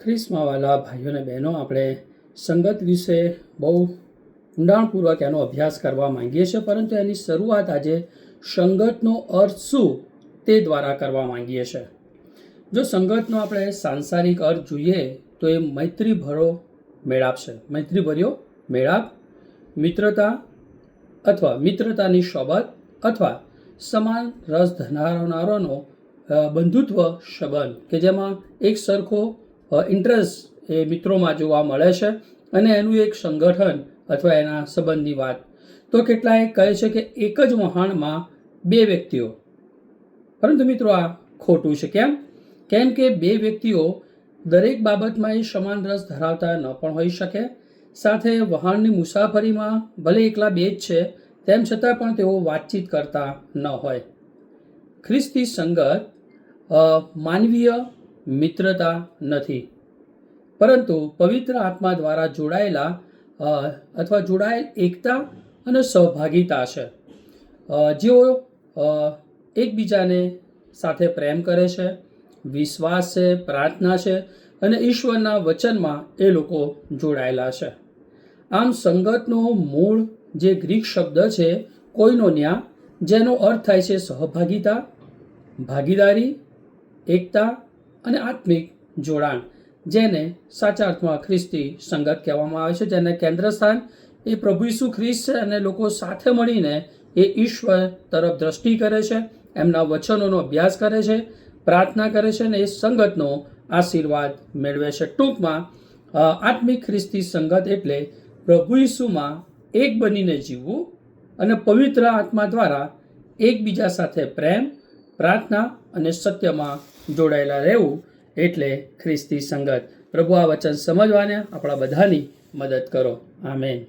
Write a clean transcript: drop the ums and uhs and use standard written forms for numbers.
ખ્રિસ્તમાં વાલા ભાઈઓ અને બહેનો, આપણે સંગત વિશે બહુ ઊંડાણપૂર્વક એનો અભ્યાસ કરવા માંગીએ છીએ, પરંતુ એની શરૂઆત આજે સંગતનો અર્થ શું તે દ્વારા કરવા માંગીએ છીએ. જો સંગતનો આપણે સાંસારિક અર્થ જોઈએ તો એ મૈત્રીભર્યો મેળાપ છે. મૈત્રીભર્યો મેળાપ, મિત્રતા અથવા મિત્રતાની સોબત અથવા સમાન રસ ધરાવનારાનો બંધુત્વ સંબંધ કે જેમાં એક સરખો ઇન્ટરેસ્ટ એ મિત્રોમાં જોવા મળે છે અને એનું એક સંગઠન અથવા એના સંબંધની વાત. તો કેટલાય કહે છે કે એક જ વહાણમાં બે વ્યક્તિઓ, પરંતુ મિત્રો આ ખોટું છે. કેમ કે બે વ્યક્તિઓ દરેક બાબતમાં એ સમાન રસ ધરાવતા ન પણ હોઈ શકે. સાથે વહાણની મુસાફરીમાં ભલે એકલા બે જ છે તેમ છતાં પણ તેઓ વાતચીત કરતા ન હોય. ખ્રિસ્તી સંગત માનવીય મિત્રતા નથી, પરંતુ પવિત્ર આત્મા દ્વારા જોડાયેલ એકતા અને સહભાગિતા છે. જેઓ એકબીજાને સાથે પ્રેમ કરે છે, વિશ્વાસ છે, પ્રાર્થના છે અને ઈશ્વરના વચનમાં એ લોકો જોડાયેલા છે. આમ સંગતનો મૂળ જે ગ્રીક શબ્દ છે કોઈનોનિયા, જેનો અર્થ થાય છે સહભાગિતા, ભાગીદારી, એકતા અને આત્મિક જોડાણ, જેને સાચા અર્થમાં ખ્રિસ્તી સંગત કહેવામાં આવે છે, જેને કેન્દ્ર સ્થાન એ પ્રભુ ઈસુ ખ્રિસ્ત છે અને લોકો સાથે મળીને એ ઈશ્વર તરફ દ્રષ્ટિ કરે છે, એમના વચનોનો અભ્યાસ કરે છે, પ્રાર્થના કરે છે અને એ સંગતનો આશીર્વાદ મેળવે છે. ટૂંકમાં આત્મિક ખ્રિસ્તી સંગત એટલે પ્રભુ ઈસુમાં એક બનીને જીવવું અને પવિત્ર આત્મા દ્વારા એકબીજા સાથે પ્રેમ, પ્રાર્થના અને સત્યમાં જોડાયેલા રહેવું એટલે ખ્રિસ્તી સંગત. પ્રભુ આ વચન સમજવાને આપણા બધાની મદદ કરો. આમેન.